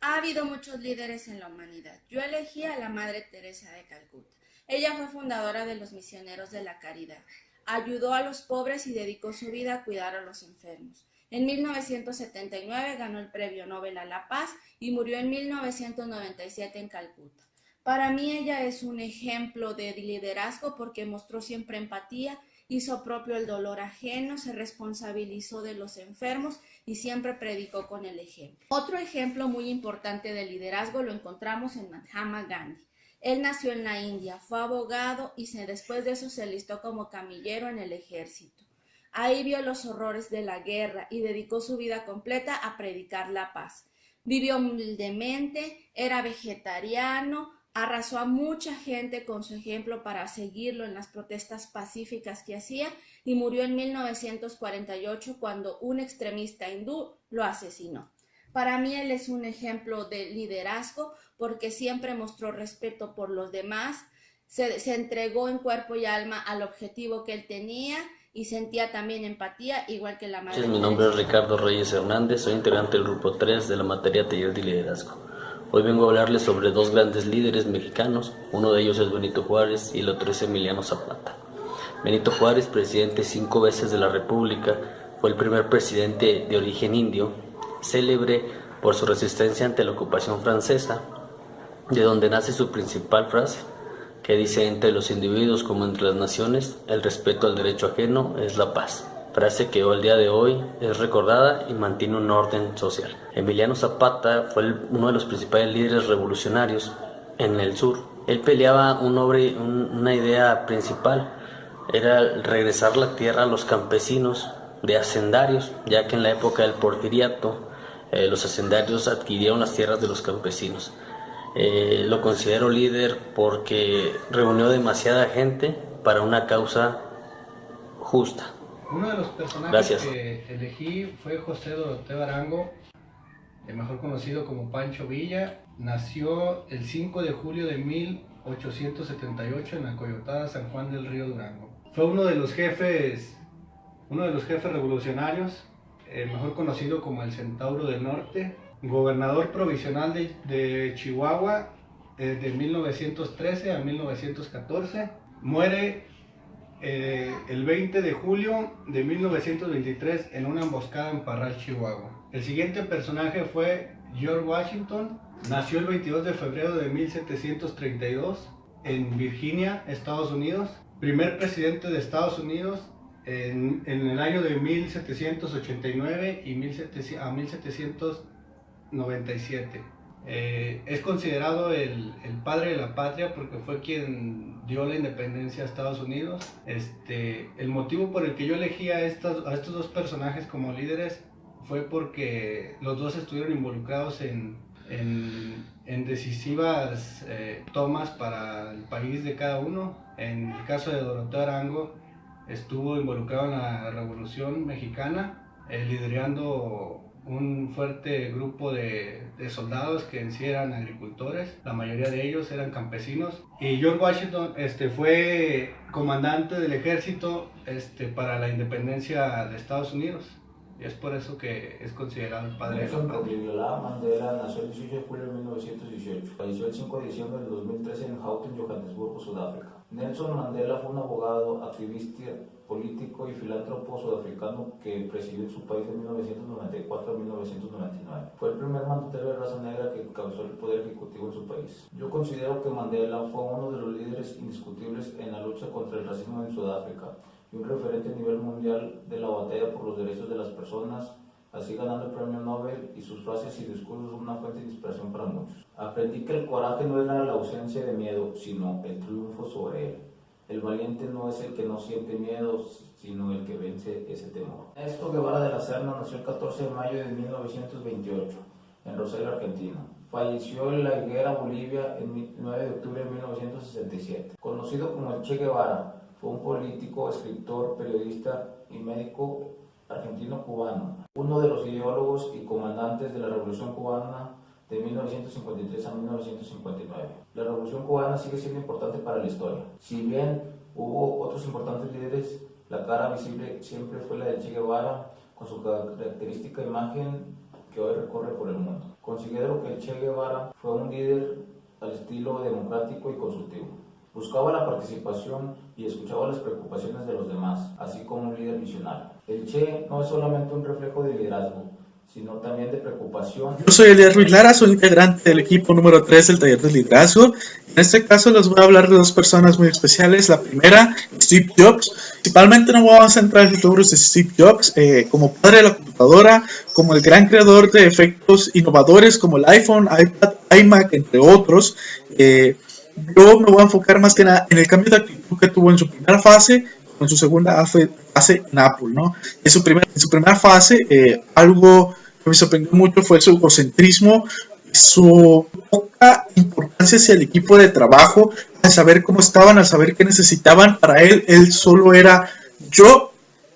Ha habido muchos líderes en la humanidad. Yo elegí a la Madre Teresa de Calcuta. Ella fue fundadora de los Misioneros de la Caridad. Ayudó a los pobres y dedicó su vida a cuidar a los enfermos. En 1979 ganó el Premio Nobel a la Paz y murió en 1997 en Calcuta. Para mí ella es un ejemplo de liderazgo porque mostró siempre empatía, hizo propio el dolor ajeno, se responsabilizó de los enfermos y siempre predicó con el ejemplo. Otro ejemplo muy importante de liderazgo lo encontramos en Mahatma Gandhi. Él nació en la India, fue abogado y después de eso se alistó como camillero en el ejército. Ahí vio los horrores de la guerra y dedicó su vida completa a predicar la paz. Vivió humildemente, era vegetariano, arrasó a mucha gente con su ejemplo para seguirlo en las protestas pacíficas que hacía y murió en 1948 cuando un extremista hindú lo asesinó. Para mí él es un ejemplo de liderazgo porque siempre mostró respeto por los demás, se entregó en cuerpo y alma al objetivo que él tenía y sentía también empatía, igual que la madre. Mi nombre es Ricardo Reyes Hernández, soy integrante del grupo 3 de la materia Taller de Liderazgo. Hoy vengo a hablarles sobre dos grandes líderes mexicanos, uno de ellos es Benito Juárez y el otro es Emiliano Zapata. Benito Juárez, presidente 5 veces de la República, fue el primer presidente de origen indio, célebre por su resistencia ante la ocupación francesa, de donde nace su principal frase, que dice: entre los individuos como entre las naciones, el respeto al derecho ajeno es la paz. Frase que al día de hoy es recordada y mantiene un orden social. Emiliano Zapata fue uno de los principales líderes revolucionarios en el sur. Él peleaba una idea principal, era regresar la tierra a los campesinos de hacendarios, ya que en la época del porfiriato los hacendarios adquirieron las tierras de los campesinos. Lo considero líder porque reunió demasiada gente para una causa justa. Uno de los personajes que elegí fue José Doroteo Arango, mejor conocido como Pancho Villa. Nació el 5 de julio de 1878 en la Coyotada San Juan del Río Durango. Fue uno de los jefes revolucionarios, mejor conocido como el Centauro del Norte. Gobernador provisional de Chihuahua de 1913 a 1914. Muere el 20 de julio de 1923 en una emboscada en Parral, Chihuahua. El siguiente personaje fue George Washington. Nació el 22 de febrero de 1732 en Virginia, Estados Unidos. Primer presidente de Estados Unidos en el año de 1789 y 1797. Es considerado el padre de la patria porque fue quien dio la independencia a Estados Unidos. El motivo por el que yo elegí a estos dos personajes como líderes fue porque los dos estuvieron involucrados en decisivas tomas para el país de cada uno. En el caso de Doroteo Arango, estuvo involucrado en la Revolución Mexicana, liderando un fuerte grupo de soldados que en sí eran agricultores, la mayoría de ellos eran campesinos. Y George Washington fue comandante del ejército para la independencia de Estados Unidos. Y es por eso que es considerado el padre de la patria. Nelson Mandela nació el 18 de julio de 1918. Falleció el 5 de diciembre del 2013 en Houghton, Johannesburgo, Sudáfrica. Nelson Mandela fue un abogado, activista, político y filántropo sudafricano que presidió su país de 1994 a 1999. Fue el primer mandatario de raza negra que causó el poder ejecutivo en su país. Yo considero que Mandela fue uno de los líderes indiscutibles en la lucha contra el racismo en Sudáfrica y un referente a nivel mundial de la batalla por los derechos de las personas, así ganando el premio Nobel, y sus frases y discursos son una fuente de inspiración para muchos. Aprendí que el coraje no era la ausencia de miedo, sino el triunfo sobre él. El valiente no es el que no siente miedo, sino el que vence ese temor. Ernesto Guevara de la Serna nació el 14 de mayo de 1928 en Rosario, Argentina. Falleció en La Higuera, Bolivia, el 9 de octubre de 1967. Conocido como el Che Guevara, fue un político, escritor, periodista y médico argentino-cubano, uno de los ideólogos y comandantes de la Revolución Cubana de 1953 a 1959. La Revolución Cubana sigue siendo importante para la historia. Si bien hubo otros importantes líderes, la cara visible siempre fue la de Che Guevara, con su característica imagen que hoy recorre por el mundo. Considero que el Che Guevara fue un líder al estilo democrático y consultivo. Buscaba la participación y escuchaba las preocupaciones de los demás, así como un líder visionario. El Che no es solamente un reflejo de liderazgo, sino también de preocupación. Yo soy Elías Ruiz Lara, soy integrante del equipo número 3 del taller de liderazgo. En este caso les voy a hablar de dos personas muy especiales. La primera, Steve Jobs. Principalmente no vamos a centrar en los logros de Steve Jobs como padre de la computadora, como el gran creador de efectos innovadores como el iPhone, iPad, iMac, entre otros. Yo me voy a enfocar más que nada en el cambio de actitud que tuvo en su primera fase, en su segunda fase en Apple, ¿no? En su primera fase, algo que me sorprendió mucho fue su egocentrismo, su poca importancia hacia el equipo de trabajo, al saber cómo estaban, al saber qué necesitaban. Para él solo era yo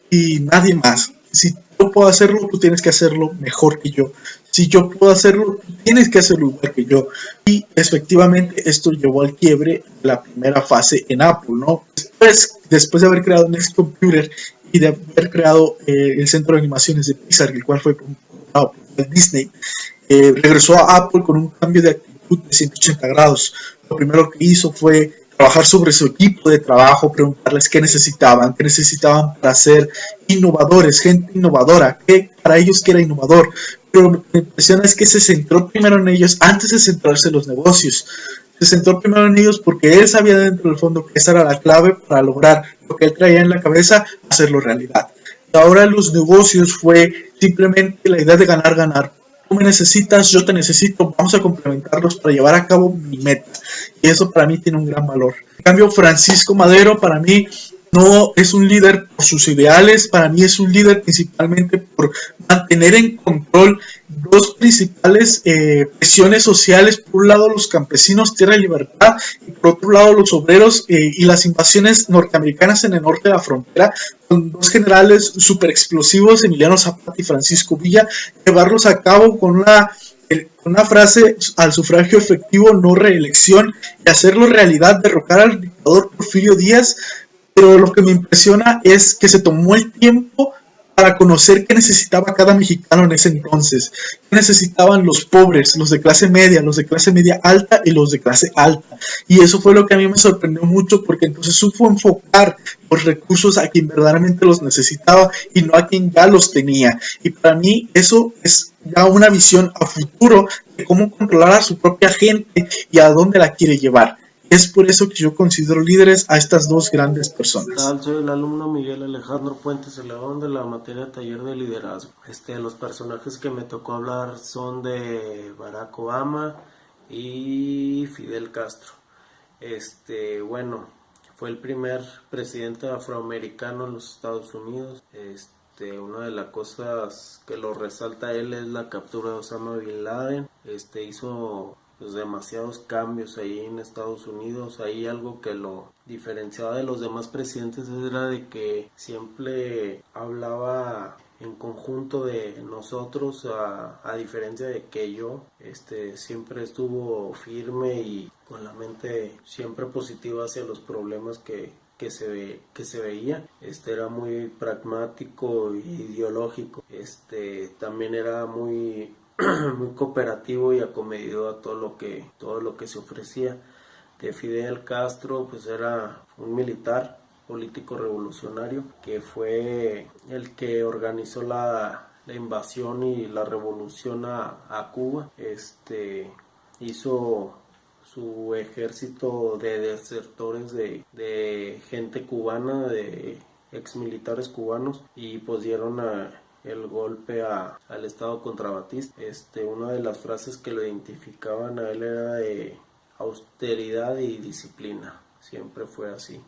y nadie más. Si yo puedo hacerlo, tú tienes que hacerlo mejor que yo. Si yo puedo hacerlo, tú tienes que hacerlo igual que yo. Y efectivamente esto llevó al quiebre de la primera fase en Apple, ¿no? Después de haber creado Next Computer y de haber creado el centro de animaciones de Pixar, el cual fue comprado por Disney, regresó a Apple con un cambio de actitud de 180 grados. Lo primero que hizo fue trabajar sobre su equipo de trabajo, preguntarles qué necesitaban para ser innovadores, gente innovadora, que para ellos que era innovador. Pero lo que me impresiona es que se centró primero en ellos antes de centrarse en los negocios. Se centró primero en ellos porque él sabía dentro del fondo que esa era la clave para lograr lo que él traía en la cabeza, hacerlo realidad. Y ahora los negocios fue simplemente la idea de ganar. Tú me necesitas, yo te necesito, vamos a complementarlos para llevar a cabo mi meta. Y eso para mí tiene un gran valor. En cambio, Francisco Madero para mí no es un líder por sus ideales, para mí es un líder principalmente por mantener en control dos principales presiones sociales. Por un lado los campesinos, tierra y libertad, y por otro lado los obreros y las invasiones norteamericanas en el norte de la frontera, con dos generales super explosivos, Emiliano Zapata y Francisco Villa, llevarlos a cabo con una frase: al sufragio efectivo, no reelección, y hacerlo realidad, derrocar al dictador Porfirio Díaz. Pero lo que me impresiona es que se tomó el tiempo para conocer qué necesitaba cada mexicano en ese entonces, qué necesitaban los pobres, los de clase media alta y los de clase alta. Y eso fue lo que a mí me sorprendió mucho, porque entonces supo enfocar los recursos a quien verdaderamente los necesitaba y no a quien ya los tenía. Y para mí eso es ya una visión a futuro de cómo controlar a su propia gente y a dónde la quiere llevar. Es por eso que yo considero líderes a estas dos grandes personas. Soy el alumno Miguel Alejandro Puentes León de la materia taller de liderazgo. Los personajes que me tocó hablar son de Barack Obama y Fidel Castro. Fue el primer presidente afroamericano en los Estados Unidos. Una de las cosas que lo resalta a él es la captura de Osama Bin Laden. Hizo demasiados cambios ahí en Estados Unidos. Ahí algo que lo diferenciaba de los demás presidentes era de que siempre hablaba en conjunto de nosotros, a diferencia de que yo siempre estuvo firme y con la mente siempre positiva hacia los problemas que se veía. Era muy pragmático e ideológico. También era muy cooperativo y acomedido a todo lo que se ofrecía. De Fidel Castro, pues era un militar político revolucionario que fue el que organizó la invasión y la revolución a Cuba. Hizo su ejército de desertores de gente cubana, de exmilitares cubanos, y pues dieron el golpe al Estado contrabatista. Una de las frases que lo identificaban a él era de austeridad y disciplina. Siempre fue así.